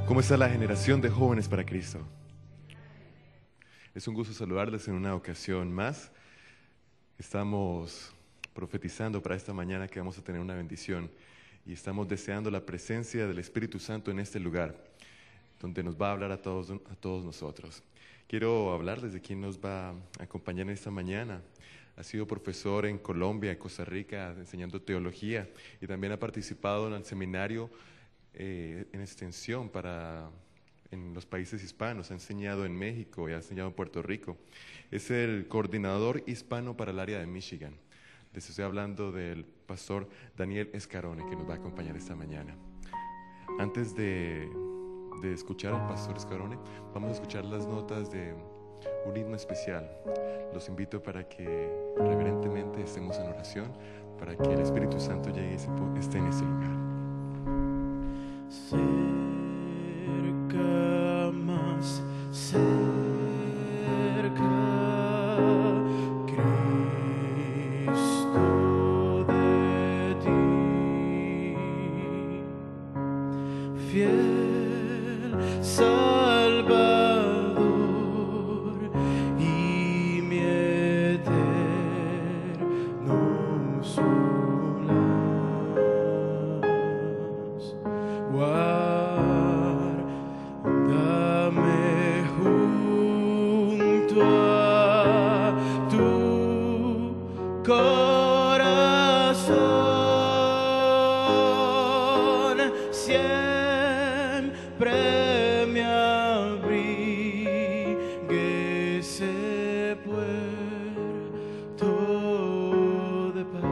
¿Cómo está la generación de jóvenes para Cristo? Es un gusto saludarles en una ocasión más. Estamos profetizando para esta mañana que vamos a tener una bendición y estamos deseando la presencia del Espíritu Santo en este lugar, donde nos va a hablar a todos nosotros. Quiero hablarles de quién nos va a acompañar en esta mañana. Ha sido profesor en Colombia, en Costa Rica, enseñando teología, y también ha participado en el seminario en extensión en los países hispanos. Ha enseñado en México y ha enseñado en Puerto Rico. Es el coordinador hispano para el área de Michigan. Les estoy hablando del pastor Daniel Escarone, que nos va a acompañar esta mañana. Antes de escuchar al pastor Escarone, vamos a escuchar las notas de un himno especial. Los invito para que reverentemente estemos en oración, para que el Espíritu Santo llegue y esté en este lugar. Cerca, más cerca, Cristo de ti, fiel Salvador y mi eterno solas. Guárdame junto a tu corazón, siempre me abrigue ese puerto de paz.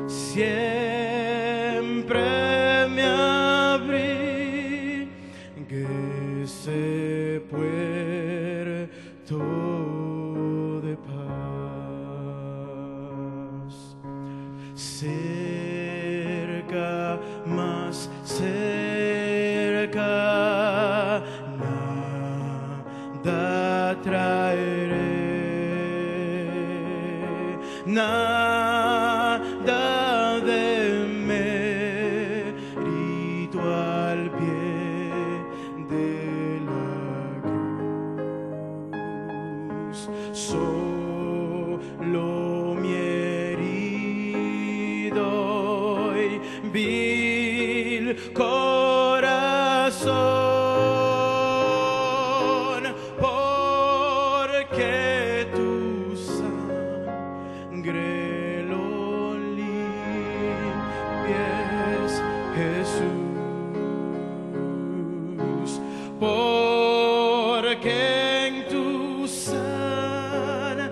Siempre me abrigue ese puerto de paz. Cerca, más cerca, nada traeré, nada de mérito al pie de la cruz. Solo mi herido y vil corazón, porque tu sangre lo limpies, Jesús, porque en tu sangre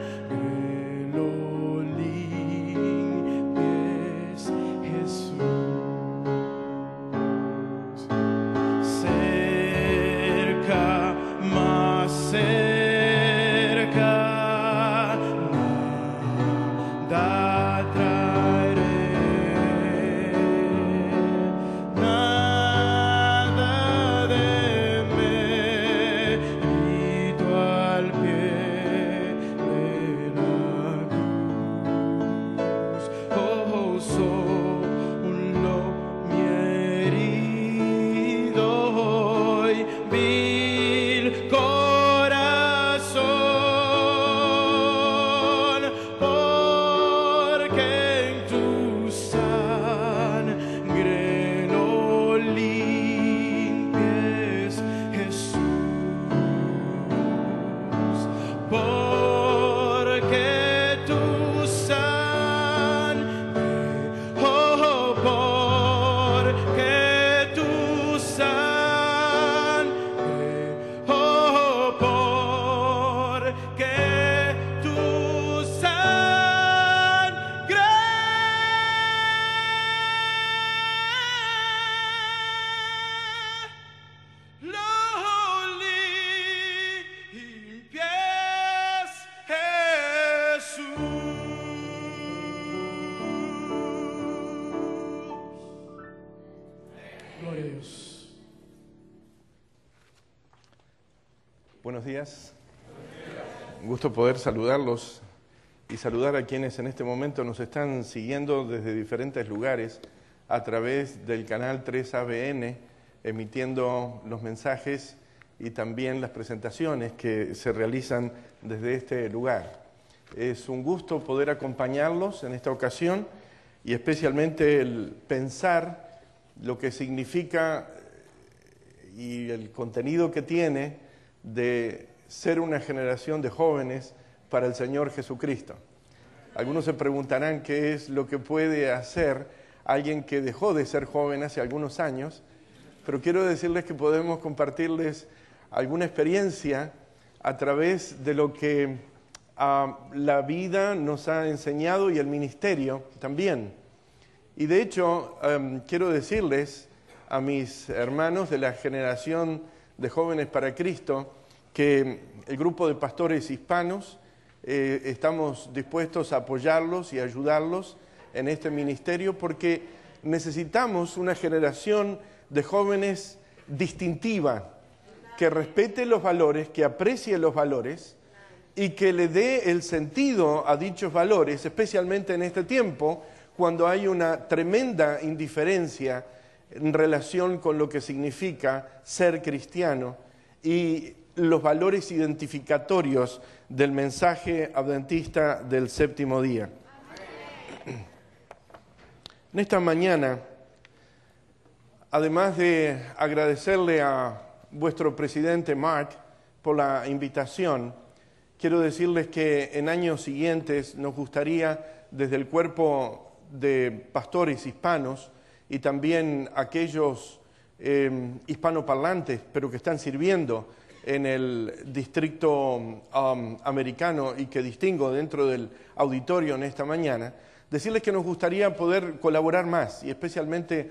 lo limpies, Jesús. Cerca, más cerca, nada traeré, nada de mérito al pie de la cruz. Oh, solo mi herido y vil corazón, porque en tu sangre lo limpies, Jesús, porque tu sangre, oh, porque tu sangre, oh, porque tu sangre lo limpies, Jesús. Gloria a Dios. Buenos días. Un gusto poder saludarlos y saludar a quienes en este momento nos están siguiendo desde diferentes lugares a través del canal 3ABN, emitiendo los mensajes y también las presentaciones que se realizan desde este lugar. Es un gusto poder acompañarlos en esta ocasión y especialmente el pensar lo que significa y el contenido que tiene de ser una generación de jóvenes para el Señor Jesucristo. Algunos se preguntarán qué es lo que puede hacer alguien que dejó de ser joven hace algunos años, pero quiero decirles que podemos compartirles alguna experiencia a través de lo que la vida nos ha enseñado y el ministerio también. Y de hecho, quiero decirles a mis hermanos de la generación de Jóvenes para Cristo que el grupo de pastores hispanos estamos dispuestos a apoyarlos y ayudarlos en este ministerio porque necesitamos una generación de jóvenes distintiva, que respete los valores, que aprecie los valores y que le dé el sentido a dichos valores, especialmente en este tiempo, cuando hay una tremenda indiferencia en relación con lo que significa ser cristiano y los valores identificatorios del mensaje adventista del séptimo día. En esta mañana, además de agradecerle a vuestro presidente Mark por la invitación, quiero decirles que en años siguientes nos gustaría, desde el cuerpo de pastores hispanos y también aquellos hispanoparlantes, pero que están sirviendo en el distrito americano y que distingo dentro del auditorio en esta mañana, decirles que nos gustaría poder colaborar más y especialmente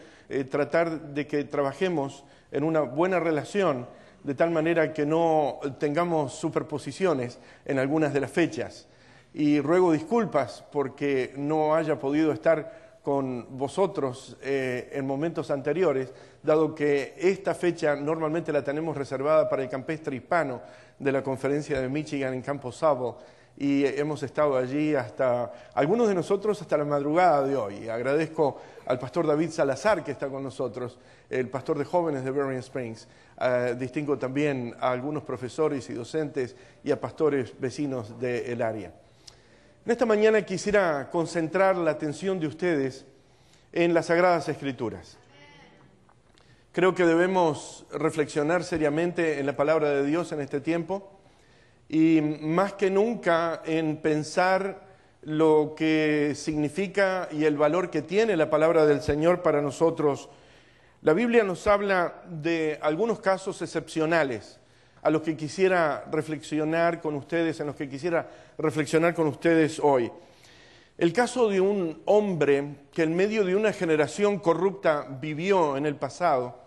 tratar de que trabajemos en una buena relación, de tal manera que no tengamos superposiciones en algunas de las fechas. Y ruego disculpas porque no haya podido estar con vosotros en momentos anteriores, dado que esta fecha normalmente la tenemos reservada para el campestre hispano de la Conferencia de Michigan en Campo Savo, y hemos estado allí algunos de nosotros hasta la madrugada de hoy. Agradezco al pastor David Salazar que está con nosotros, el pastor de jóvenes de Berrien Springs. Distingo también a algunos profesores y docentes y a pastores vecinos del área. En esta mañana quisiera concentrar la atención de ustedes en las Sagradas Escrituras. Creo que debemos reflexionar seriamente en la palabra de Dios en este tiempo y más que nunca en pensar lo que significa y el valor que tiene la palabra del Señor para nosotros. La Biblia nos habla de algunos casos excepcionales a los que quisiera reflexionar con ustedes, en los que quisiera reflexionar con ustedes hoy. El caso de un hombre que en medio de una generación corrupta vivió en el pasado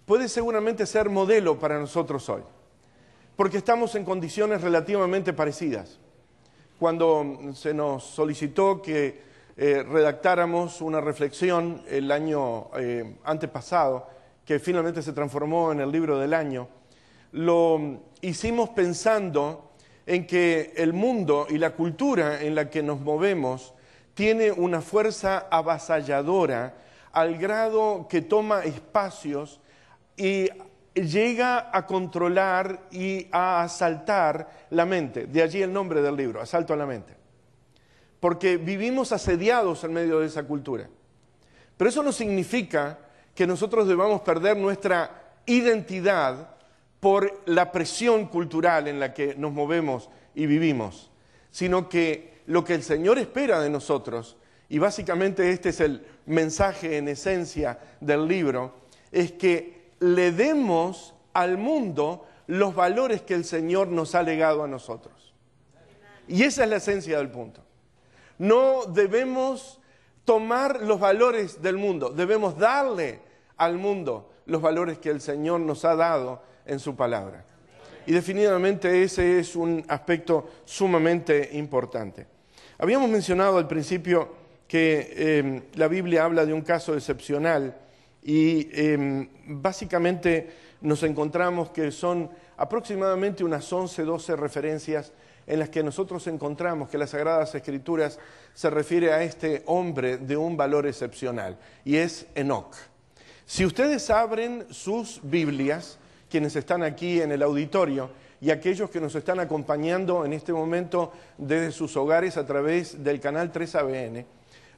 puede seguramente ser modelo para nosotros hoy, porque estamos en condiciones relativamente parecidas. Cuando se nos solicitó que redactáramos una reflexión el año antepasado, que finalmente se transformó en el libro del año, lo hicimos pensando en que el mundo y la cultura en la que nos movemos tiene una fuerza avasalladora al grado que toma espacios y llega a controlar y a asaltar la mente. De allí el nombre del libro, Asalto a la Mente. Porque vivimos asediados en medio de esa cultura. Pero eso no significa que nosotros debamos perder nuestra identidad por la presión cultural en la que nos movemos y vivimos, sino que lo que el Señor espera de nosotros, y básicamente este es el mensaje en esencia del libro, es que le demos al mundo los valores que el Señor nos ha legado a nosotros. Y esa es la esencia del punto. No debemos tomar los valores del mundo, debemos darle al mundo los valores que el Señor nos ha dado en su palabra. Y definitivamente ese es un aspecto sumamente importante. Habíamos mencionado al principio que la Biblia habla de un caso excepcional y básicamente nos encontramos que son aproximadamente unas 11, 12 referencias en las que nosotros encontramos que las Sagradas Escrituras se refiere a este hombre de un valor excepcional, y es Enoc. Si ustedes abren sus Biblias, quienes están aquí en el auditorio y aquellos que nos están acompañando en este momento desde sus hogares a través del canal 3ABN,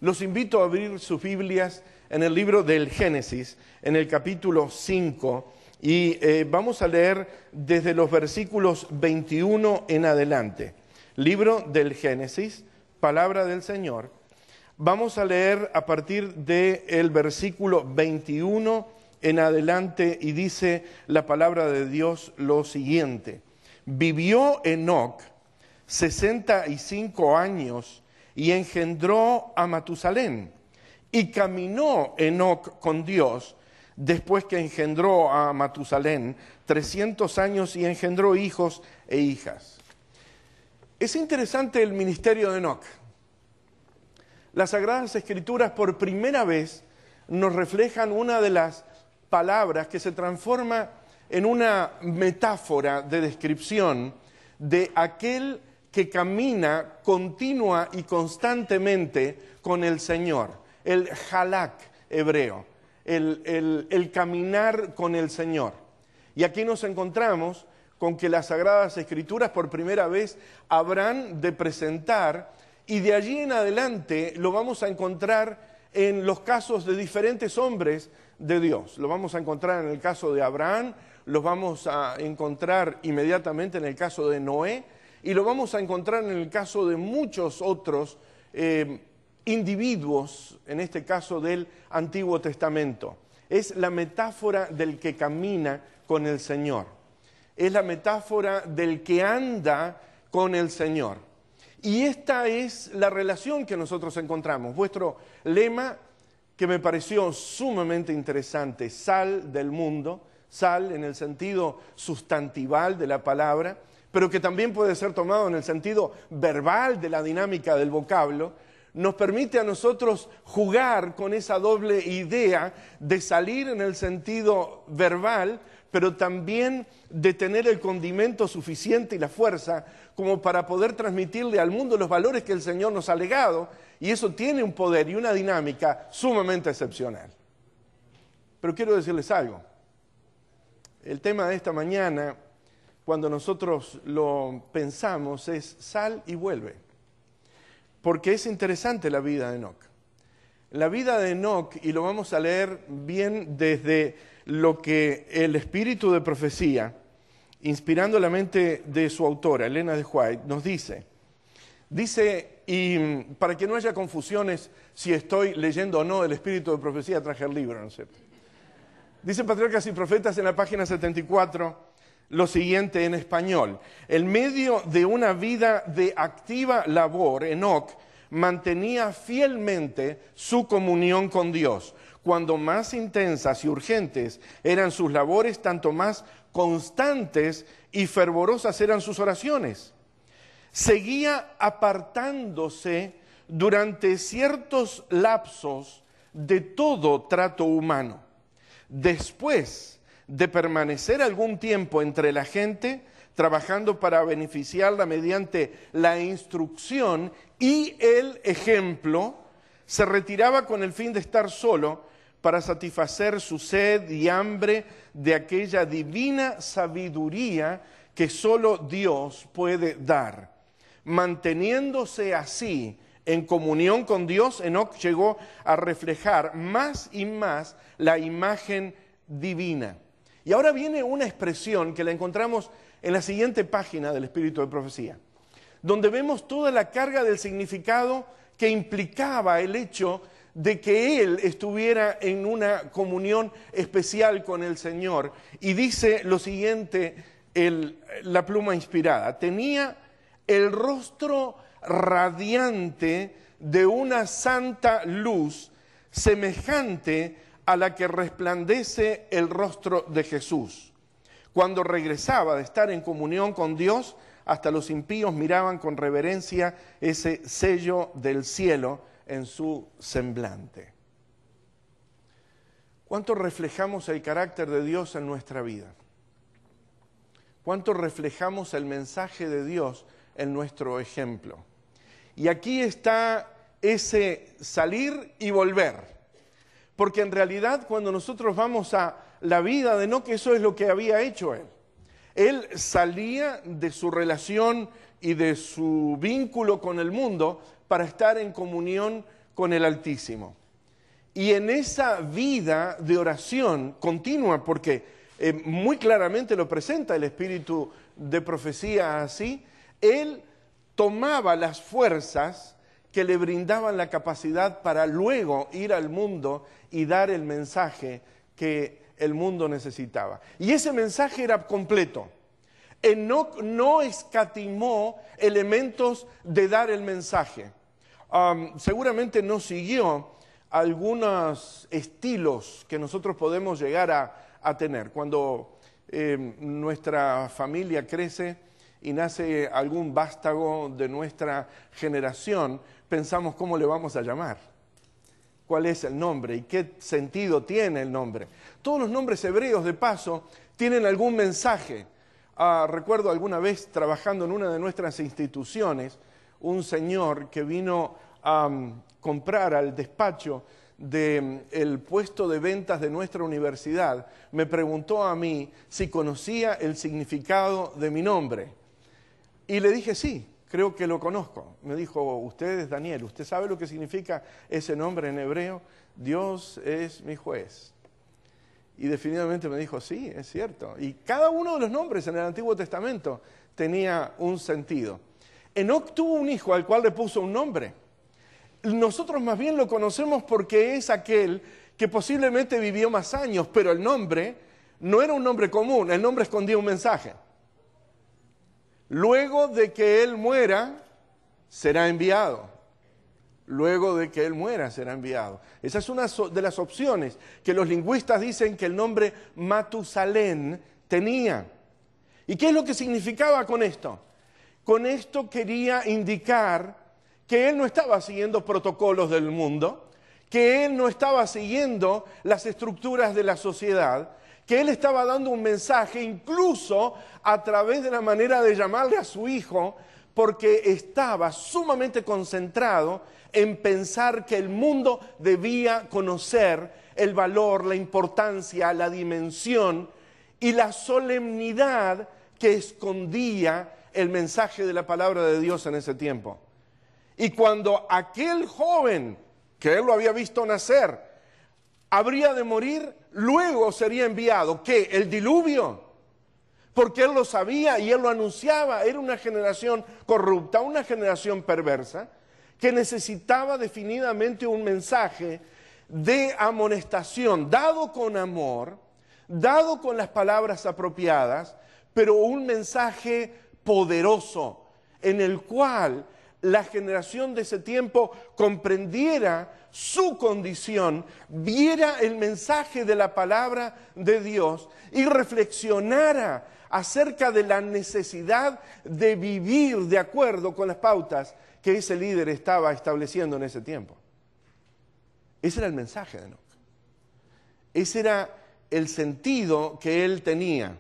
los invito a abrir sus Biblias en el libro del Génesis, en el capítulo 5, y vamos a leer desde los versículos 21 en adelante. Libro del Génesis, palabra del Señor. Vamos a leer a partir del versículo 21 en adelante, y dice la palabra de Dios lo siguiente. Vivió Enoc 65 años y engendró a Matusalén. Y caminó Enoc con Dios después que engendró a Matusalén 300 años y engendró hijos e hijas. Es interesante el ministerio de Enoc. Las Sagradas Escrituras por primera vez nos reflejan una de las palabras que se transforma en una metáfora de descripción de aquel que camina continua y constantemente con el Señor. El halak hebreo, el caminar con el Señor. Y aquí nos encontramos con que las Sagradas Escrituras por primera vez habrán de presentar, y de allí en adelante lo vamos a encontrar en los casos de diferentes hombres de Dios. Lo vamos a encontrar en el caso de Abraham, lo vamos a encontrar inmediatamente en el caso de Noé, y lo vamos a encontrar en el caso de muchos otros individuos, en este caso del Antiguo Testamento. Es la metáfora del que camina con el Señor. Es la metáfora del que anda con el Señor. Y esta es la relación que nosotros encontramos. Vuestro lema, que me pareció sumamente interesante, sal del mundo, sal en el sentido sustantival de la palabra, pero que también puede ser tomado en el sentido verbal de la dinámica del vocablo, nos permite a nosotros jugar con esa doble idea de salir en el sentido verbal, pero también de tener el condimento suficiente y la fuerza como para poder transmitirle al mundo los valores que el Señor nos ha legado, y eso tiene un poder y una dinámica sumamente excepcional. Pero quiero decirles algo. El tema de esta mañana, cuando nosotros lo pensamos, es sal y vuelve. Porque es interesante la vida de Enoc. La vida de Enoc, y lo vamos a leer bien desde lo que el espíritu de profecía, inspirando la mente de su autora, Elena de White, nos dice, y para que no haya confusiones si estoy leyendo o no el espíritu de profecía, traje el libro, ¿no es cierto? Dice Patriarcas y Profetas en la página 74, lo siguiente en español: en medio de una vida de activa labor, Enoc mantenía fielmente su comunión con Dios. Cuando más intensas y urgentes eran sus labores, tanto más constantes y fervorosas eran sus oraciones. Seguía apartándose durante ciertos lapsos de todo trato humano. Después de permanecer algún tiempo entre la gente, trabajando para beneficiarla mediante la instrucción y el ejemplo, se retiraba con el fin de estar solo para satisfacer su sed y hambre de aquella divina sabiduría que solo Dios puede dar. Manteniéndose así en comunión con Dios, Enoc llegó a reflejar más y más la imagen divina. Y ahora viene una expresión que la encontramos en la siguiente página del Espíritu de Profecía, donde vemos toda la carga del significado que implicaba el hecho de que él estuviera en una comunión especial con el Señor. Y dice lo siguiente, la pluma inspirada: tenía el rostro radiante de una santa luz, semejante a la que resplandece el rostro de Jesús. Cuando regresaba de estar en comunión con Dios, hasta los impíos miraban con reverencia ese sello del cielo en su semblante. ¿Cuánto reflejamos el carácter de Dios en nuestra vida? ¿Cuánto reflejamos el mensaje de Dios en nuestro ejemplo. Y aquí está ese salir y volver. Porque en realidad cuando nosotros vamos a la vida de Enoc, eso es lo que había hecho él. Él salía de su relación y de su vínculo con el mundo para estar en comunión con el Altísimo. Y en esa vida de oración continua, porque muy claramente lo presenta el espíritu de profecía así, él tomaba las fuerzas que le brindaban la capacidad para luego ir al mundo y dar el mensaje que el mundo necesitaba. Y ese mensaje era completo. Enoc no escatimó elementos de dar el mensaje. Seguramente no siguió algunos estilos que nosotros podemos llegar a tener. Cuando nuestra familia crece y nace algún vástago de nuestra generación, pensamos cómo le vamos a llamar, cuál es el nombre y qué sentido tiene el nombre. Todos los nombres hebreos, de paso, tienen algún mensaje. Recuerdo alguna vez trabajando en una de nuestras instituciones, un señor que vino a comprar al despacho del puesto de ventas de nuestra universidad, me preguntó a mí si conocía el significado de mi nombre. Y le dije, sí, creo que lo conozco. Me dijo, usted es Daniel, ¿usted sabe lo que significa ese nombre en hebreo? Dios es mi juez. Y definitivamente me dijo, sí, es cierto. Y cada uno de los nombres en el Antiguo Testamento tenía un sentido. Enoc tuvo un hijo al cual le puso un nombre. Nosotros más bien lo conocemos porque es aquel que posiblemente vivió más años, pero el nombre no era un nombre común, el nombre escondía un mensaje. Luego de que él muera, será enviado. Luego de que él muera, será enviado. Esa es una de las opciones que los lingüistas dicen que el nombre Matusalén tenía. ¿Y qué es lo que significaba con esto? Con esto quería indicar que él no estaba siguiendo protocolos del mundo, que él no estaba siguiendo las estructuras de la sociedad, que él estaba dando un mensaje incluso a través de la manera de llamarle a su hijo, porque estaba sumamente concentrado en pensar que el mundo debía conocer el valor, la importancia, la dimensión y la solemnidad que escondía el mensaje de la palabra de Dios en ese tiempo. Y cuando aquel joven, que él lo había visto nacer, habría de morir, luego sería enviado, ¿qué? ¿El diluvio? Porque él lo sabía y él lo anunciaba. Era una generación corrupta, una generación perversa, que necesitaba definidamente un mensaje de amonestación, dado con amor, dado con las palabras apropiadas, pero un mensaje poderoso en el cual la generación de ese tiempo comprendiera su condición, viera el mensaje de la palabra de Dios y reflexionara acerca de la necesidad de vivir de acuerdo con las pautas que ese líder estaba estableciendo en ese tiempo. Ese era el mensaje de Enoc. Ese era el sentido que él tenía.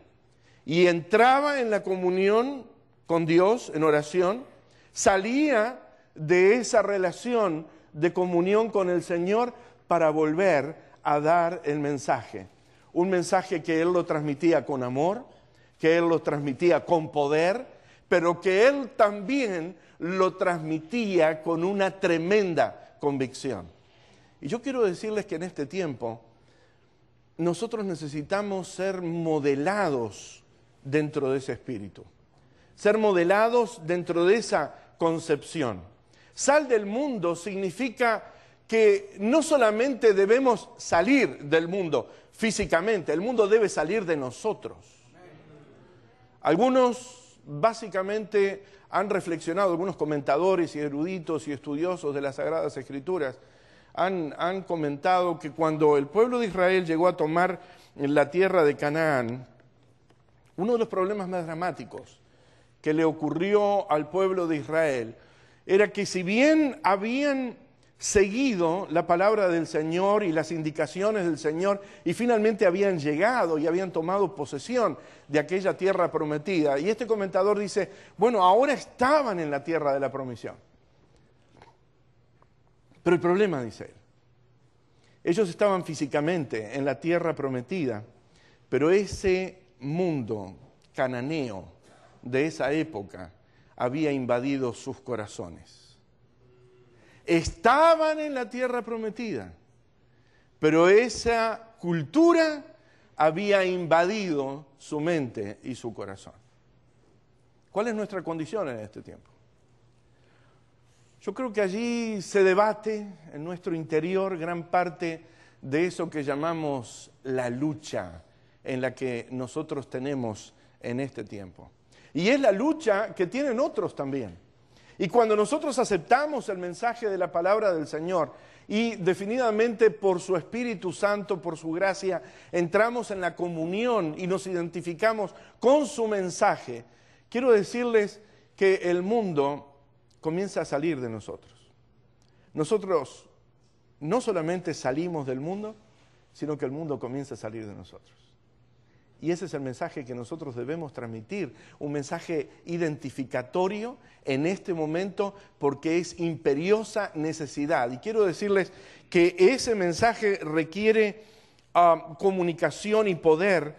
Y entraba en la comunión con Dios, en oración, salía de esa relación de comunión con el Señor para volver a dar el mensaje. Un mensaje que él lo transmitía con amor, que él lo transmitía con poder, pero que él también lo transmitía con una tremenda convicción. Y yo quiero decirles que en este tiempo nosotros necesitamos ser modelados dentro de ese espíritu, ser modelados dentro de esa concepción. Sal del mundo significa que no solamente debemos salir del mundo físicamente, el mundo debe salir de nosotros. Algunos básicamente han reflexionado, algunos comentadores y eruditos y estudiosos de las Sagradas Escrituras han comentado que cuando el pueblo de Israel llegó a tomar la tierra de Canaán, uno de los problemas más dramáticos que le ocurrió al pueblo de Israel era que si bien habían seguido la palabra del Señor y las indicaciones del Señor, y finalmente habían llegado y habían tomado posesión de aquella tierra prometida. Y este comentador dice, bueno, ahora estaban en la tierra de la promisión. Pero el problema, dice él, ellos estaban físicamente en la tierra prometida, pero ese mundo cananeo de esa época había invadido sus corazones. Estaban en la tierra prometida, pero esa cultura había invadido su mente y su corazón. ¿Cuál es nuestra condición en este tiempo? Yo creo que allí se debate en nuestro interior gran parte de eso que llamamos la lucha en la que nosotros tenemos en este tiempo. Y es la lucha que tienen otros también. Y cuando nosotros aceptamos el mensaje de la palabra del Señor y definitivamente por su Espíritu Santo, por su gracia, entramos en la comunión y nos identificamos con su mensaje, quiero decirles que el mundo comienza a salir de nosotros. Nosotros no solamente salimos del mundo, sino que el mundo comienza a salir de nosotros. Y ese es el mensaje que nosotros debemos transmitir, un mensaje identificatorio en este momento porque es imperiosa necesidad. Y quiero decirles que ese mensaje requiere comunicación y poder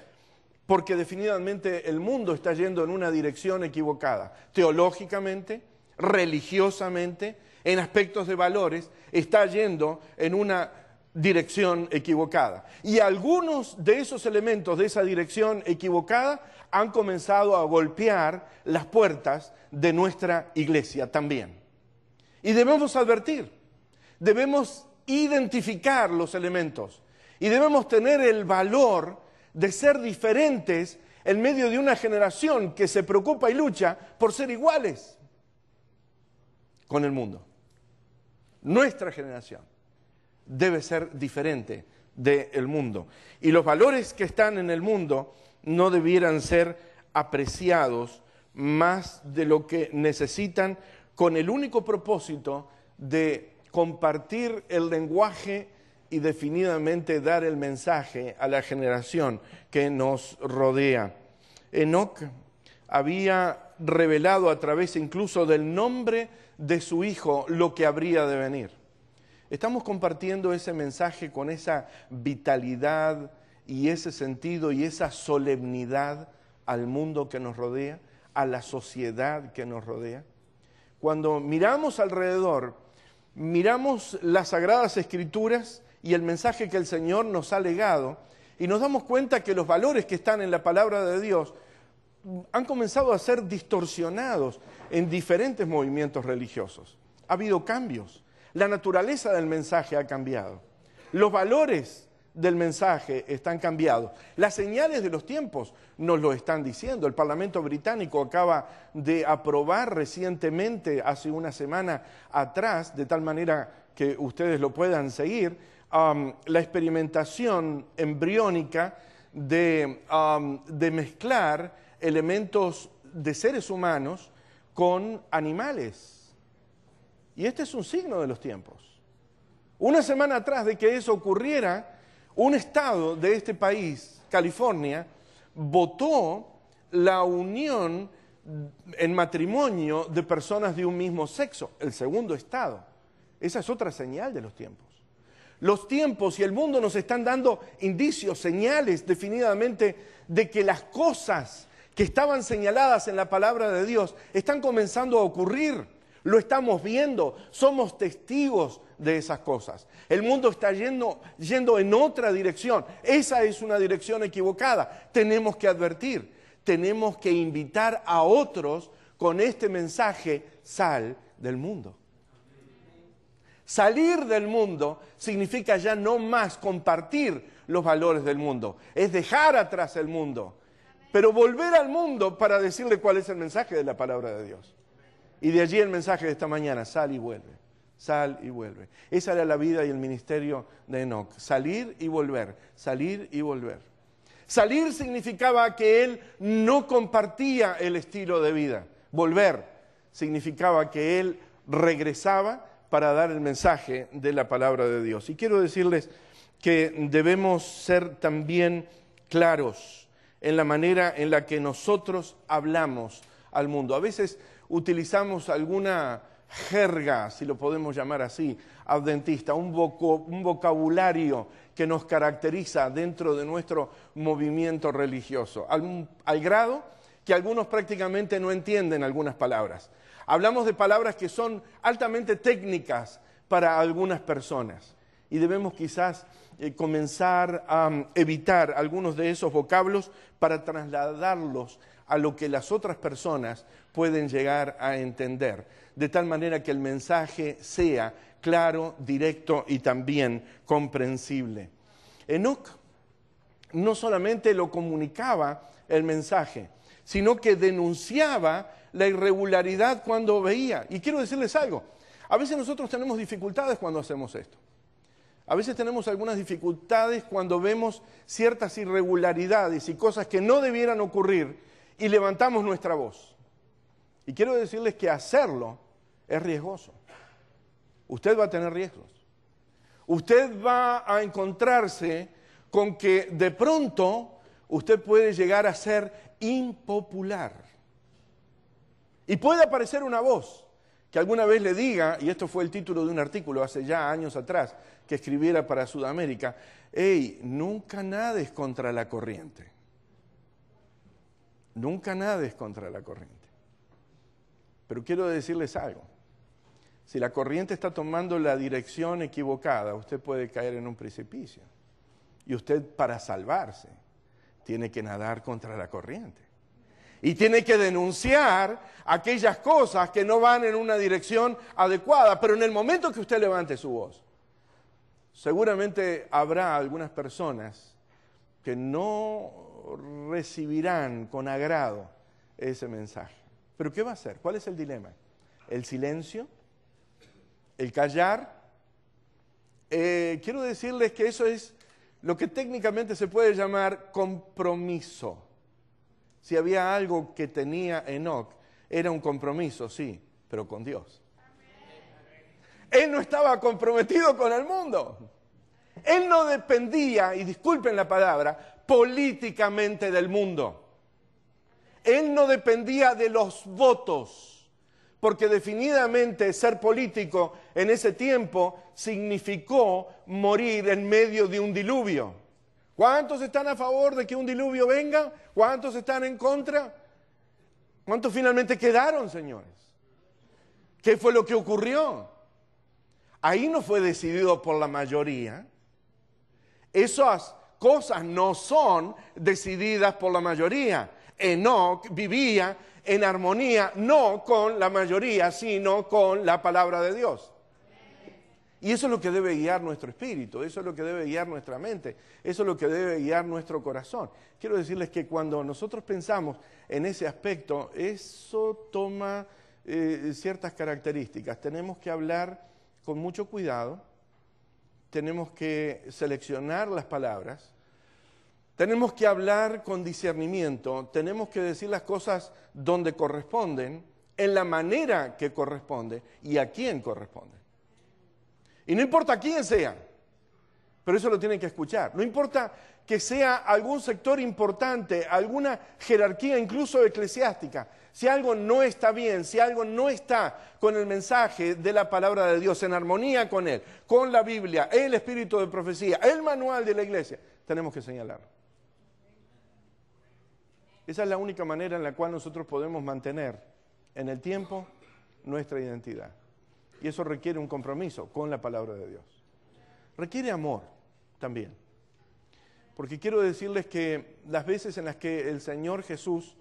porque definitivamente el mundo está yendo en una dirección equivocada. Teológicamente, religiosamente, en aspectos de valores, está yendo en una dirección equivocada. Y algunos de esos elementos de esa dirección equivocada han comenzado a golpear las puertas de nuestra iglesia también. Y debemos advertir, debemos identificar los elementos y debemos tener el valor de ser diferentes en medio de una generación que se preocupa y lucha por ser iguales con el mundo. Nuestra generación debe ser diferente del mundo. Y los valores que están en el mundo no debieran ser apreciados más de lo que necesitan con el único propósito de compartir el lenguaje y definitivamente dar el mensaje a la generación que nos rodea. Enoc había revelado a través incluso del nombre de su hijo lo que habría de venir. Estamos compartiendo ese mensaje con esa vitalidad y ese sentido y esa solemnidad al mundo que nos rodea, a la sociedad que nos rodea. Cuando miramos alrededor, miramos las Sagradas Escrituras y el mensaje que el Señor nos ha legado y nos damos cuenta que los valores que están en la palabra de Dios han comenzado a ser distorsionados en diferentes movimientos religiosos. Ha habido cambios. La naturaleza del mensaje ha cambiado. Los valores del mensaje están cambiados. Las señales de los tiempos nos lo están diciendo. El Parlamento británico acaba de aprobar recientemente, hace una semana atrás, de tal manera que ustedes lo puedan seguir, la experimentación embriónica de mezclar elementos de seres humanos con animales. Y este es un signo de los tiempos. Una semana atrás de que eso ocurriera, un estado de este país, California, votó la unión en matrimonio de personas de un mismo sexo, el segundo estado. Esa es otra señal de los tiempos. Los tiempos y el mundo nos están dando indicios, señales definitivamente de que las cosas que estaban señaladas en la palabra de Dios están comenzando a ocurrir. Lo estamos viendo, somos testigos de esas cosas. El mundo está yendo en otra dirección. Esa es una dirección equivocada. Tenemos que advertir, tenemos que invitar a otros con este mensaje: sal del mundo. Salir del mundo significa ya no más compartir los valores del mundo, es dejar atrás el mundo, pero volver al mundo para decirle cuál es el mensaje de la palabra de Dios. Y de allí el mensaje de esta mañana: sal y vuelve, sal y vuelve. Esa era la vida y el ministerio de Enoc: salir y volver, salir y volver. Salir significaba que él no compartía el estilo de vida. Volver significaba que él regresaba para dar el mensaje de la palabra de Dios. Y quiero decirles que debemos ser también claros en la manera en la que nosotros hablamos al mundo. A veces utilizamos alguna jerga, si lo podemos llamar así, adventista, un vocabulario que nos caracteriza dentro de nuestro movimiento religioso, al grado que algunos prácticamente no entienden algunas palabras. Hablamos de palabras que son altamente técnicas para algunas personas y debemos quizás comenzar a evitar algunos de esos vocablos para trasladarlos a lo que las otras personas pueden llegar a entender, de tal manera que el mensaje sea claro, directo y también comprensible. Enoc no solamente lo comunicaba el mensaje, sino que denunciaba la irregularidad cuando veía. Y quiero decirles algo, a veces nosotros tenemos dificultades cuando hacemos esto. A veces tenemos algunas dificultades cuando vemos ciertas irregularidades y cosas que no debieran ocurrir y levantamos nuestra voz. Y quiero decirles que hacerlo es riesgoso. Usted va a tener riesgos. Usted va a encontrarse con que de pronto usted puede llegar a ser impopular. Y puede aparecer una voz que alguna vez le diga, y esto fue el título de un artículo hace ya años atrás, que escribiera para Sudamérica, hey, nunca nades contra la corriente. Nunca nades contra la corriente. Pero quiero decirles algo. Si la corriente está tomando la dirección equivocada, usted puede caer en un precipicio. Y usted, para salvarse, tiene que nadar contra la corriente. Y tiene que denunciar aquellas cosas que no van en una dirección adecuada. Pero en el momento que usted levante su voz, seguramente habrá algunas personas que no recibirán con agrado ese mensaje. ¿Pero qué va a hacer? ¿Cuál es el dilema? ¿El silencio? ¿El callar? Quiero decirles que eso es lo que técnicamente se puede llamar compromiso. Si había algo que tenía Enoc, era un compromiso, sí, pero con Dios. Él no estaba comprometido con el mundo. Él no dependía, y disculpen la palabra, políticamente del mundo. Él no dependía de los votos, porque definidamente ser político en ese tiempo significó morir en medio de un diluvio. ¿Cuántos están a favor de que un diluvio venga? ¿Cuántos están en contra? ¿Cuántos finalmente quedaron, señores? ¿Qué fue lo que ocurrió? Ahí no fue decidido por la mayoría. Esas cosas no son decididas por la mayoría. Enoc vivía en armonía, no con la mayoría, sino con la palabra de Dios. Y eso es lo que debe guiar nuestro espíritu, eso es lo que debe guiar nuestra mente, eso es lo que debe guiar nuestro corazón. Quiero decirles que cuando nosotros pensamos en ese aspecto, eso toma ciertas características. Tenemos que hablar con mucho cuidado, tenemos que seleccionar las palabras, tenemos que hablar con discernimiento, tenemos que decir las cosas donde corresponden, en la manera que corresponde y a quién corresponde. Y no importa quién sea, pero eso lo tienen que escuchar. No importa que sea algún sector importante, alguna jerarquía incluso eclesiástica. Si algo no está bien, si algo no está con el mensaje de la palabra de Dios, en armonía con él, con la Biblia, el espíritu de profecía, el manual de la iglesia, tenemos que señalarlo. Esa es la única manera en la cual nosotros podemos mantener en el tiempo nuestra identidad. Y eso requiere un compromiso con la palabra de Dios. Requiere amor también. Porque quiero decirles que las veces en las que el Señor Jesús,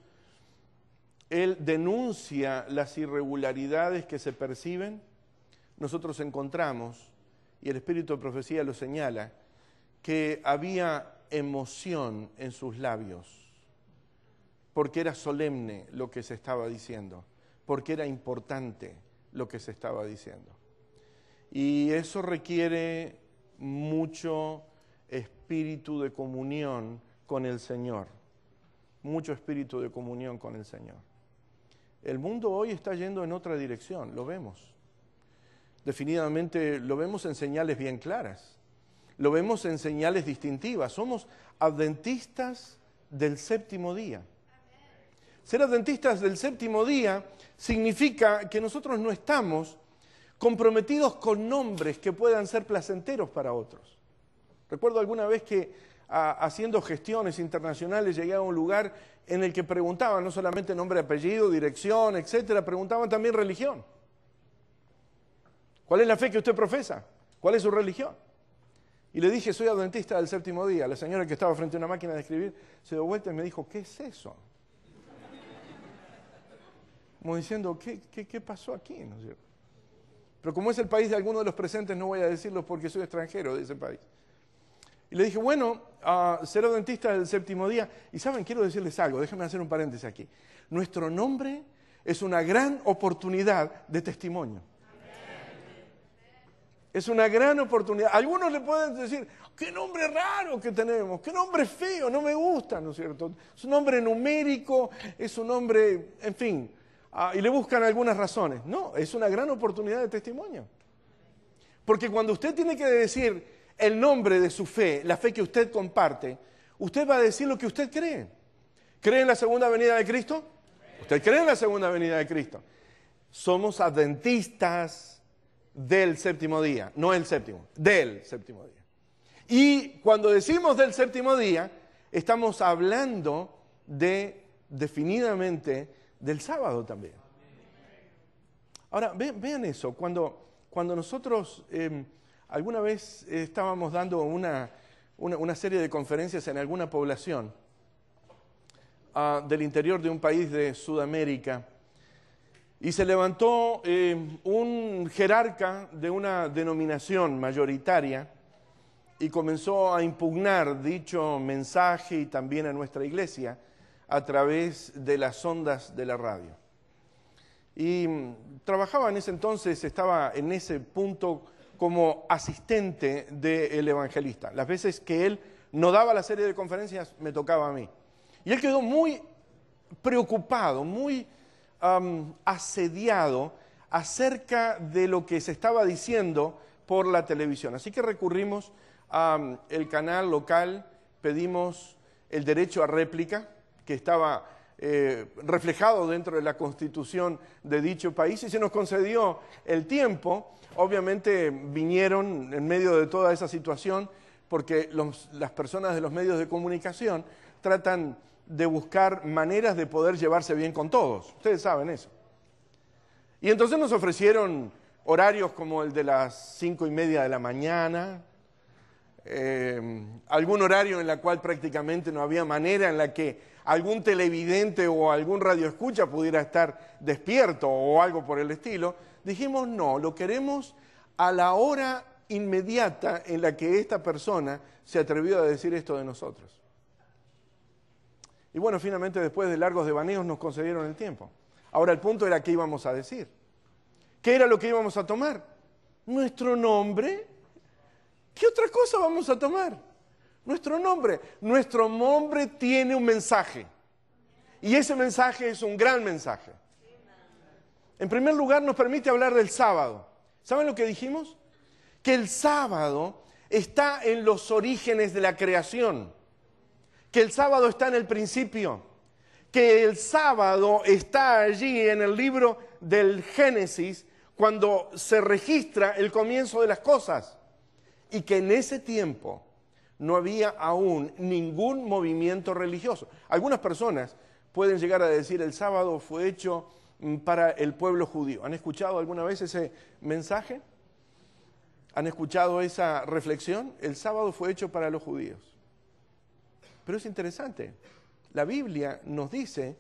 Él denuncia las irregularidades que se perciben, nosotros encontramos, y el Espíritu de Profecía lo señala, que había emoción en sus labios, porque era solemne lo que se estaba diciendo, porque era importante lo que se estaba diciendo. Y eso requiere mucho espíritu de comunión con el Señor, mucho espíritu de comunión con el Señor. El mundo hoy está yendo en otra dirección, lo vemos. Definitivamente lo vemos en señales bien claras. Lo vemos en señales distintivas. Somos adventistas del séptimo día. Ser adventistas del séptimo día significa que nosotros no estamos comprometidos con nombres que puedan ser placenteros para otros. Recuerdo alguna vez que haciendo gestiones internacionales llegué a un lugar en el que preguntaban no solamente nombre, apellido, dirección, etcétera, preguntaban también religión. ¿Cuál es la fe que usted profesa? ¿Cuál es su religión? Y le dije, soy adventista del séptimo día. La señora que estaba frente a una máquina de escribir se dio vuelta y me dijo, ¿qué es eso? Como diciendo, ¿qué pasó aquí? ¿No es cierto? Pero como es el país de alguno de los presentes, no voy a decirlo porque soy extranjero de ese país. Y le dije, bueno, ser adventista del séptimo día. Y saben, quiero decirles algo, déjenme hacer un paréntesis aquí. Nuestro nombre es una gran oportunidad de testimonio. Es una gran oportunidad. Algunos le pueden decir, qué nombre raro que tenemos, qué nombre feo, no me gusta, ¿no es cierto? Es un nombre numérico, es un nombre, en fin, y le buscan algunas razones. No, es una gran oportunidad de testimonio. Porque cuando usted tiene que decir el nombre de su fe, la fe que usted comparte, usted va a decir lo que usted cree. ¿Cree en la segunda venida de Cristo? Usted cree en la segunda venida de Cristo. Somos adventistas del séptimo día, no el séptimo, del séptimo día. Y cuando decimos del séptimo día, estamos hablando definidamente del sábado también. Ahora, vean eso, cuando nosotros alguna vez estábamos dando una serie de conferencias en alguna población del interior de un país de Sudamérica, y se levantó un jerarca de una denominación mayoritaria y comenzó a impugnar dicho mensaje y también a nuestra iglesia a través de las ondas de la radio. Y trabajaba en ese entonces, estaba en ese punto como asistente del evangelista. Las veces que él no daba la serie de conferencias, me tocaba a mí. Y él quedó muy preocupado, muy asediado acerca de lo que se estaba diciendo por la televisión. Así que recurrimos al canal local, pedimos el derecho a réplica, que estaba reflejado dentro de la constitución de dicho país, y se nos concedió el tiempo. Obviamente vinieron en medio de toda esa situación, porque las personas de los medios de comunicación tratan de buscar maneras de poder llevarse bien con todos. Ustedes saben eso. Y entonces nos ofrecieron horarios como el de las 5:30 de la mañana, algún horario en el cual prácticamente no había manera en la que algún televidente o algún radioescucha pudiera estar despierto o algo por el estilo. Dijimos, no, lo queremos a la hora inmediata en la que esta persona se atrevió a decir esto de nosotros. Y bueno, finalmente después de largos devaneos nos concedieron el tiempo. Ahora el punto era qué íbamos a decir. ¿Qué era lo que íbamos a tomar? ¿Nuestro nombre? ¿Qué otra cosa vamos a tomar? Nuestro nombre. Nuestro nombre tiene un mensaje. Y ese mensaje es un gran mensaje. En primer lugar, nos permite hablar del sábado. ¿Saben lo que dijimos? Que el sábado está en los orígenes de la creación. Que el sábado está en el principio, que el sábado está allí en el libro del Génesis, cuando se registra el comienzo de las cosas, y que en ese tiempo no había aún ningún movimiento religioso. Algunas personas pueden llegar a decir el sábado fue hecho para el pueblo judío. ¿Han escuchado alguna vez ese mensaje? ¿Han escuchado esa reflexión? El sábado fue hecho para los judíos. Pero es interesante, la Biblia nos dice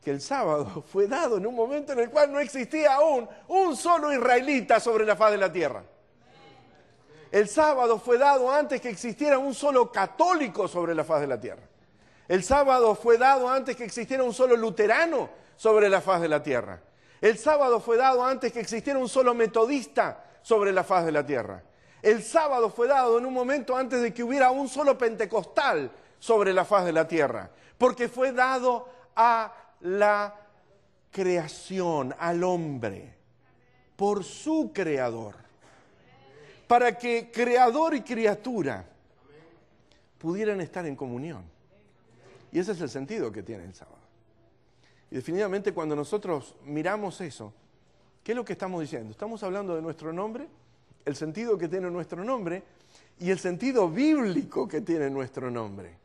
que el sábado fue dado en un momento en el cual no existía aún un solo israelita sobre la faz de la tierra. El sábado fue dado antes que existiera un solo católico sobre la faz de la tierra. El sábado fue dado antes que existiera un solo luterano sobre la faz de la tierra. El sábado fue dado antes que existiera un solo metodista sobre la faz de la tierra. El sábado fue dado en un momento antes de que hubiera un solo pentecostal sobre la faz de la tierra, porque fue dado a la creación, al hombre, por su creador. para que creador y criatura pudieran estar en comunión. Y ese es el sentido que tiene el sábado. Y definitivamente cuando nosotros miramos eso, ¿qué es lo que estamos diciendo? Estamos hablando de nuestro nombre, el sentido que tiene nuestro nombre y el sentido bíblico que tiene nuestro nombre.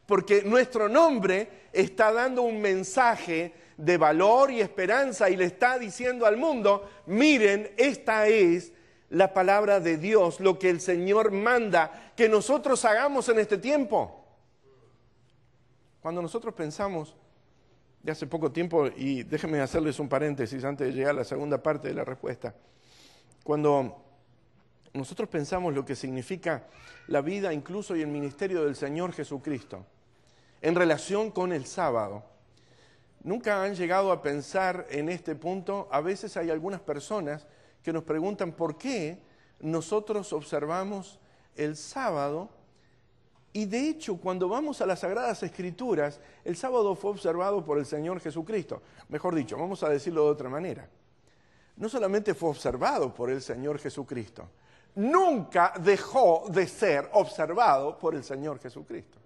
Porque nuestro nombre está dando un mensaje de valor y esperanza y le está diciendo al mundo, miren, esta es la palabra de Dios, lo que el Señor manda que nosotros hagamos en este tiempo. Cuando nosotros pensamos, de hace poco tiempo, y déjenme hacerles un paréntesis antes de llegar a la segunda parte de la respuesta, cuando nosotros pensamos lo que significa la vida incluso y el ministerio del Señor Jesucristo en relación con el sábado, ¿nunca han llegado a pensar en este punto? A veces hay algunas personas que nos preguntan por qué nosotros observamos el sábado, y de hecho cuando vamos a las Sagradas Escrituras, el sábado fue observado por el Señor Jesucristo. Mejor dicho, vamos a decirlo de otra manera. No solamente fue observado por el Señor Jesucristo, nunca dejó de ser observado por el Señor Jesucristo.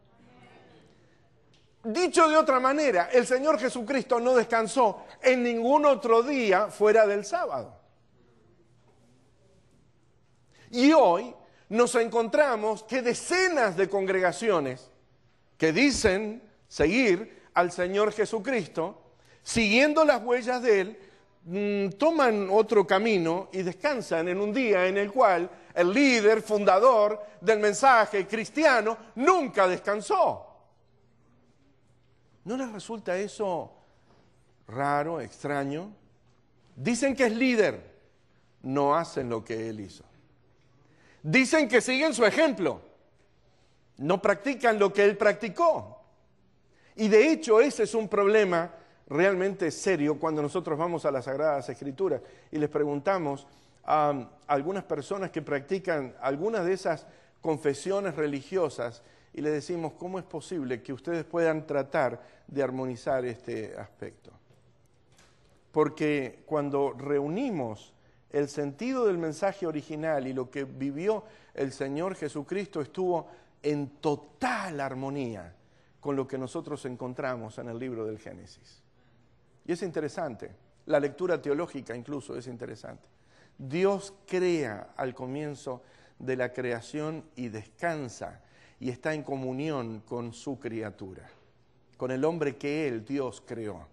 Dicho de otra manera, el Señor Jesucristo no descansó en ningún otro día fuera del sábado. Y hoy nos encontramos que decenas de congregaciones que dicen seguir al Señor Jesucristo, siguiendo las huellas de Él, toman otro camino y descansan en un día en el cual el líder, fundador del mensaje cristiano, nunca descansó. ¿No les resulta eso raro, extraño? Dicen que es líder, no hacen lo que él hizo. Dicen que siguen su ejemplo, no practican lo que él practicó. Y de hecho ese es un problema realmente serio cuando nosotros vamos a las Sagradas Escrituras y les preguntamos a algunas personas que practican algunas de esas confesiones religiosas y les decimos, ¿cómo es posible que ustedes puedan tratar de armonizar este aspecto? Porque cuando reunimos el sentido del mensaje original y lo que vivió el Señor Jesucristo, estuvo en total armonía con lo que nosotros encontramos en el libro del Génesis. Y es interesante, la lectura teológica incluso es interesante. Dios crea al comienzo de la creación y descansa y está en comunión con su criatura, con el hombre que Él, Dios, creó.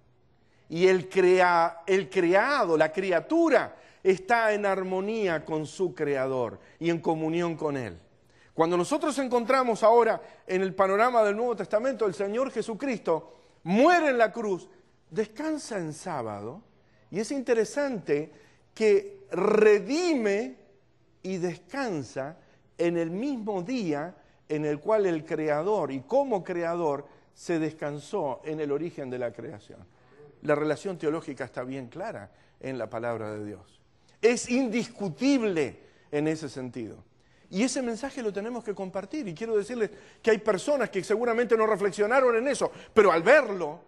Y el creado, la criatura, está en armonía con su Creador y en comunión con Él. Cuando nosotros encontramos ahora en el panorama del Nuevo Testamento, el Señor Jesucristo muere en la cruz, descansa en sábado, y es interesante que redime y descansa en el mismo día en el cual el Creador y como Creador se descansó en el origen de la creación. La relación teológica está bien clara en la palabra de Dios. Es indiscutible en ese sentido. Y ese mensaje lo tenemos que compartir. Y quiero decirles que hay personas que seguramente no reflexionaron en eso, pero al verlo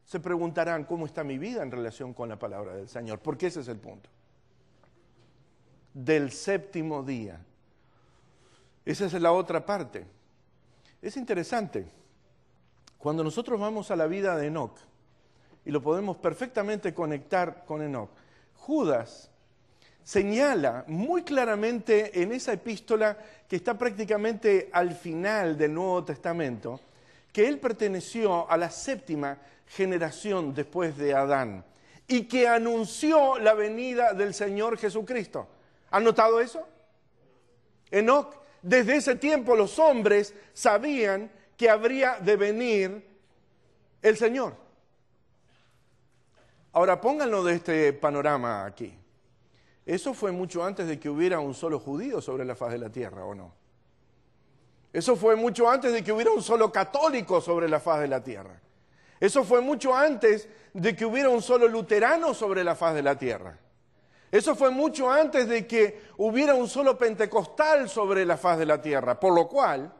se preguntarán cómo está mi vida en relación con la palabra del Señor. Porque ese es el punto. Del séptimo día. Esa es la otra parte. Es interesante. Cuando nosotros vamos a la vida de Enoc, y lo podemos perfectamente conectar con Enoc, Judas señala muy claramente en esa epístola que está prácticamente al final del Nuevo Testamento, que él perteneció a la séptima generación después de Adán y que anunció la venida del Señor Jesucristo. ¿Han notado eso? Enoc, desde ese tiempo los hombres sabían que habría de venir el Señor. Ahora pónganlo de este panorama aquí. Eso fue mucho antes de que hubiera un solo judío sobre la faz de la tierra, ¿o no? Eso fue mucho antes de que hubiera un solo católico sobre la faz de la tierra. Eso fue mucho antes de que hubiera un solo luterano sobre la faz de la tierra. Eso fue mucho antes de que hubiera un solo pentecostal sobre la faz de la tierra. Por lo cual,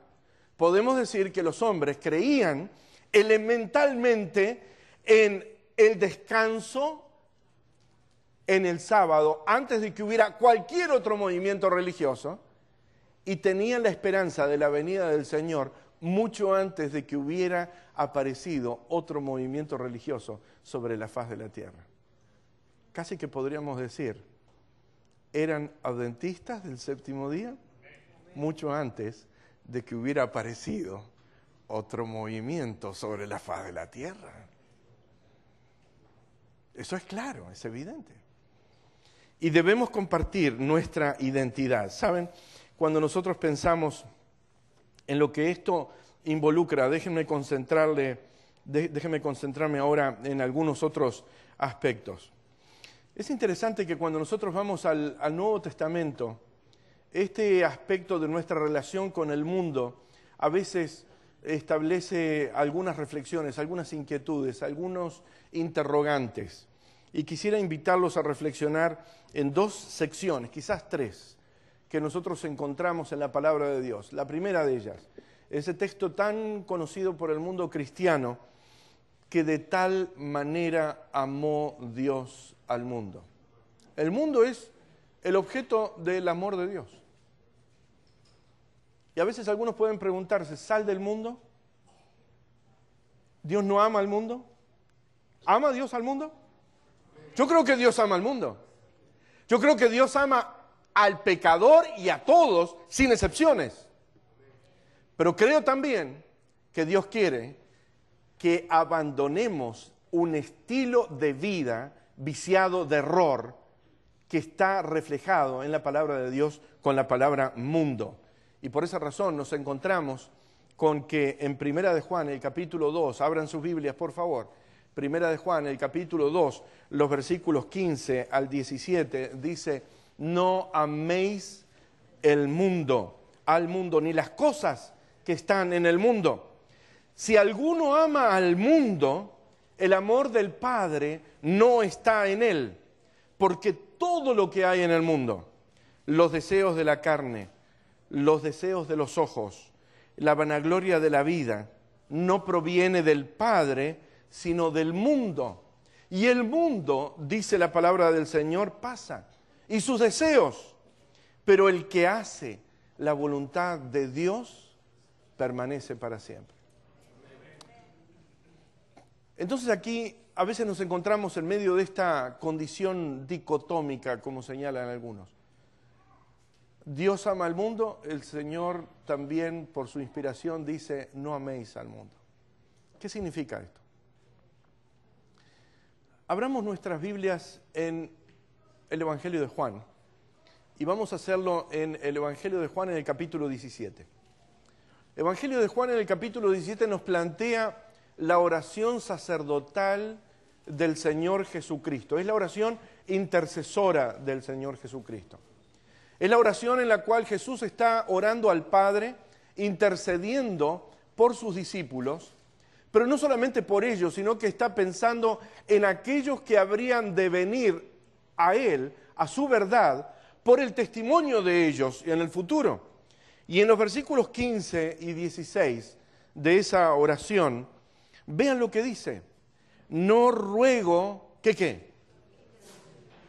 podemos decir que los hombres creían elementalmente en el descanso en el sábado, antes de que hubiera cualquier otro movimiento religioso, y tenían la esperanza de la venida del Señor mucho antes de que hubiera aparecido otro movimiento religioso sobre la faz de la tierra. Casi que podríamos decir, eran adventistas del séptimo día mucho antes de que hubiera aparecido otro movimiento sobre la faz de la tierra. Eso es claro, es evidente. Y debemos compartir nuestra identidad. ¿Saben? Cuando nosotros pensamos en lo que esto involucra, déjenme concentrarme ahora en algunos otros aspectos. Es interesante que cuando nosotros vamos al Nuevo Testamento, este aspecto de nuestra relación con el mundo a veces establece algunas reflexiones, algunas inquietudes, algunos interrogantes. Y quisiera invitarlos a reflexionar en dos secciones, quizás tres, que nosotros encontramos en la palabra de Dios. La primera de ellas, ese texto tan conocido por el mundo cristiano, que de tal manera amó Dios al mundo. El mundo es el objeto del amor de Dios. Y a veces algunos pueden preguntarse, ¿sal del mundo? ¿Dios no ama al mundo? ¿Ama Dios al mundo? Yo creo que Dios ama al mundo. Yo creo que Dios ama al pecador y a todos, sin excepciones. Pero creo también que Dios quiere que abandonemos un estilo de vida viciado de error que está reflejado en la palabra de Dios con la palabra mundo. Y por esa razón nos encontramos con que en Primera de Juan, el capítulo 2, abran sus Biblias por favor, Primera de Juan, el capítulo 2, los versículos 15 al 17, dice, no améis al mundo, ni las cosas que están en el mundo. Si alguno ama al mundo, el amor del Padre no está en él, porque todo lo que hay en el mundo, los deseos de la carne, los deseos de los ojos, la vanagloria de la vida, no proviene del Padre, sino del mundo. Y el mundo, dice la palabra del Señor, pasa, y sus deseos, pero el que hace la voluntad de Dios permanece para siempre. Entonces aquí a veces nos encontramos en medio de esta condición dicotómica, como señalan algunos. Dios ama al mundo, el Señor también por su inspiración dice, no améis al mundo. ¿Qué significa esto? Abramos nuestras Biblias en el Evangelio de Juan y vamos a hacerlo en el Evangelio de Juan en el capítulo 17. El Evangelio de Juan en el capítulo 17 nos plantea la oración sacerdotal del Señor Jesucristo. Es la oración intercesora del Señor Jesucristo. Es la oración en la cual Jesús está orando al Padre, intercediendo por sus discípulos, pero no solamente por ellos, sino que está pensando en aquellos que habrían de venir a Él, a su verdad, por el testimonio de ellos en el futuro. Y en los versículos 15 y 16 de esa oración, vean lo que dice. No ruego que ¿qué?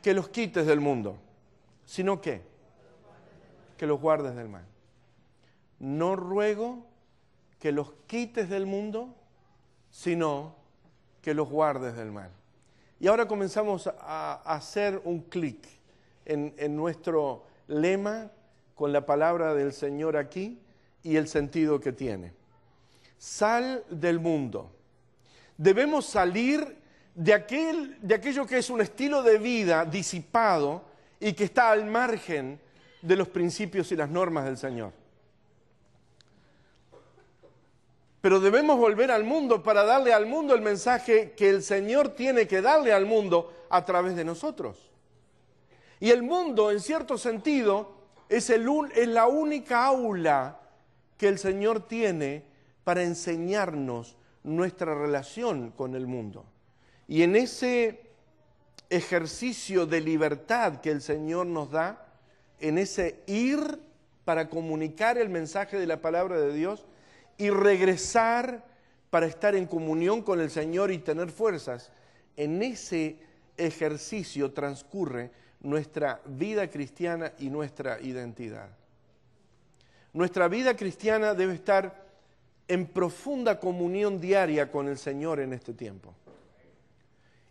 Que los quites del mundo, sino que los guardes del mal. No ruego que los quites del mundo, sino que los guardes del mal. Y ahora comenzamos a hacer un clic en nuestro lema con la palabra del Señor aquí y el sentido que tiene. Sal del mundo. Debemos salir de aquello que es un estilo de vida disipado y que está al margen de los principios y las normas del Señor. Pero debemos volver al mundo para darle al mundo el mensaje que el Señor tiene que darle al mundo a través de nosotros. Y el mundo, en cierto sentido, es la única aula que el Señor tiene para enseñarnos nuestra relación con el mundo. Y en ese ejercicio de libertad que el Señor nos da, en ese ir para comunicar el mensaje de la palabra de Dios y regresar para estar en comunión con el Señor y tener fuerzas, en ese ejercicio transcurre nuestra vida cristiana y nuestra identidad. Nuestra vida cristiana debe estar en profunda comunión diaria con el Señor en este tiempo.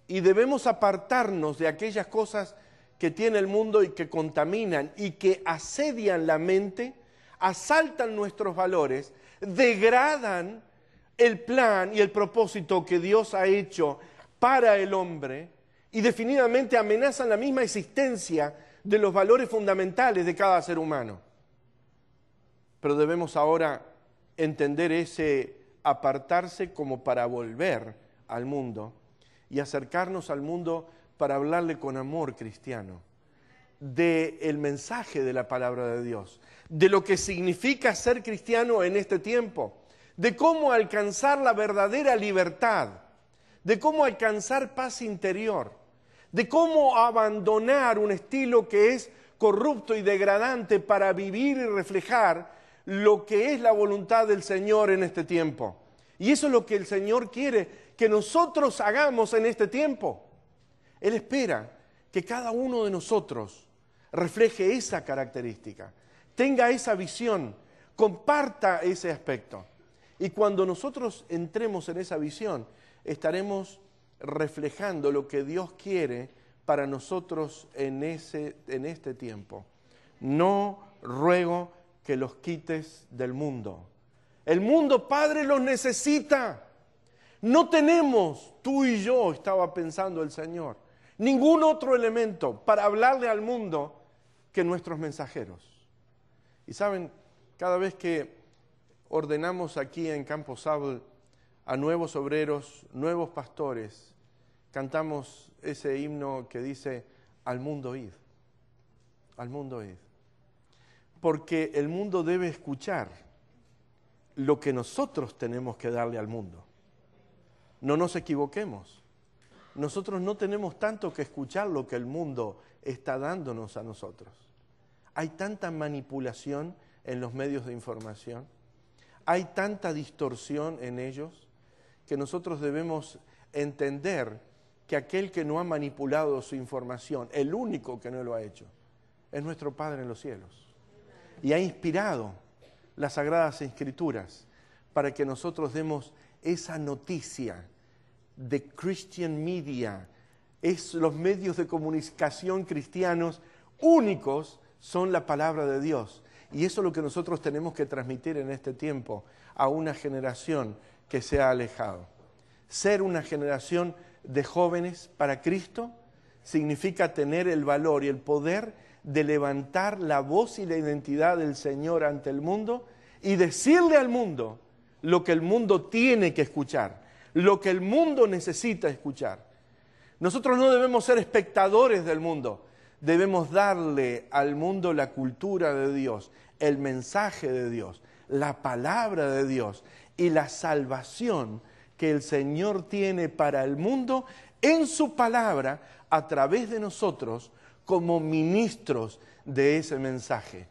Y debemos apartarnos de aquellas cosas que tiene el mundo y que contaminan y que asedian la mente, asaltan nuestros valores, degradan el plan y el propósito que Dios ha hecho para el hombre y definitivamente amenazan la misma existencia de los valores fundamentales de cada ser humano. Pero debemos ahora entender ese apartarse como para volver al mundo y acercarnos al mundo para hablarle con amor cristiano del mensaje de la palabra de Dios, de lo que significa ser cristiano en este tiempo, de cómo alcanzar la verdadera libertad, de cómo alcanzar paz interior, de cómo abandonar un estilo que es corrupto y degradante para vivir y reflejar lo que es la voluntad del Señor en este tiempo. Y eso es lo que el Señor quiere que nosotros hagamos en este tiempo. Él espera que cada uno de nosotros refleje esa característica, tenga esa visión, comparta ese aspecto. Y cuando nosotros entremos en esa visión, estaremos reflejando lo que Dios quiere para nosotros en este tiempo. No ruego que los quites del mundo. El mundo, Padre, los necesita. No tenemos, tú y yo, estaba pensando el Señor, ningún otro elemento para hablarle al mundo que nuestros mensajeros. Y saben, cada vez que ordenamos aquí en Campo Sable a nuevos obreros, nuevos pastores, cantamos ese himno que dice, al mundo id, al mundo id. Porque el mundo debe escuchar lo que nosotros tenemos que darle al mundo. No nos equivoquemos. Nosotros no tenemos tanto que escuchar lo que el mundo está dándonos a nosotros. Hay tanta manipulación en los medios de información, hay tanta distorsión en ellos, que nosotros debemos entender que aquel que no ha manipulado su información, el único que no lo ha hecho, es nuestro Padre en los cielos. Y ha inspirado las Sagradas Escrituras para que nosotros demos esa noticia de Christian Media. Los medios de comunicación cristianos únicos son la palabra de Dios. Y eso es lo que nosotros tenemos que transmitir en este tiempo a una generación que se ha alejado. Ser una generación de jóvenes para Cristo significa tener el valor y el poder de levantar la voz y la identidad del Señor ante el mundo y decirle al mundo lo que el mundo tiene que escuchar, lo que el mundo necesita escuchar. Nosotros no debemos ser espectadores del mundo, debemos darle al mundo la cultura de Dios, el mensaje de Dios, la palabra de Dios y la salvación que el Señor tiene para el mundo en su palabra a través de nosotros como ministros de ese mensaje.